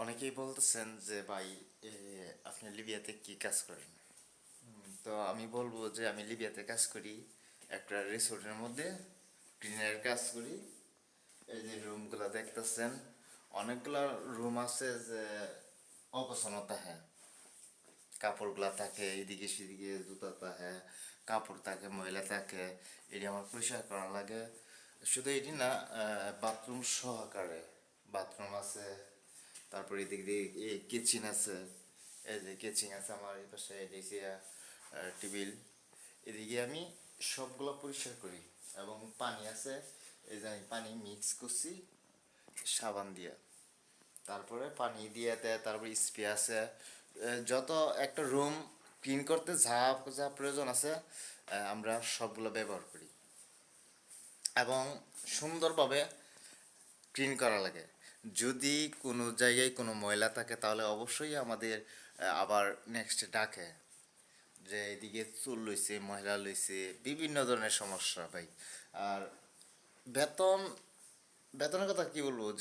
অনেকেই বলতেছেন যে ভাই আপনি লিবিয়াতে কি কাজ করেন। তো আমি বলবো যে আমি লিবিয়াতে কাজ করি একটা রিসোর্টের মধ্যে ক্লিনারের কাজ করি। এই যে রুমগুলো দেখতেছেন, অনেকগুলা রুম আছে যে অগোছালো থাকে, কাপড়গুলা থাকে এদিকে সেদিকে, জুতা থাকে, কাপড় থাকে, ময়লা থাকে, এটি আমার পরিষ্কার করা লাগে। শুধু এটি না, বাথরুম সহকারে বাথরুম আছে, তারপরে এদিক দিয়ে কিচেন আছে। এই যে কিচেন আছে আমার এই পাশে, এদিকে টেবিল, এদিকে আমি সবগুলো পরিষ্কার করি। এবং পানি আছে, এই যে আমি পানি মিক্স করছি সাবান দিয়ে, তারপরে পানি দিয়ে দেয়, তারপরে স্প্রে আছে। যত একটা রুম ক্লিন করতে যা যা প্রয়োজন আছে আমরা সবগুলো ব্যবহার করি এবং সুন্দরভাবে ক্লিন করা লাগে। যদি কোনো জায়গায় কোনো ময়লা থাকে তাহলে অবশ্যই আমাদের আবার নেক্সট ডাকে যে এদিকে চুল লইছে, ময়লা লইছে, বিভিন্ন ধরনের সমস্যা ভাই। আর বেতন, বেতনের কথা কি বলবো যে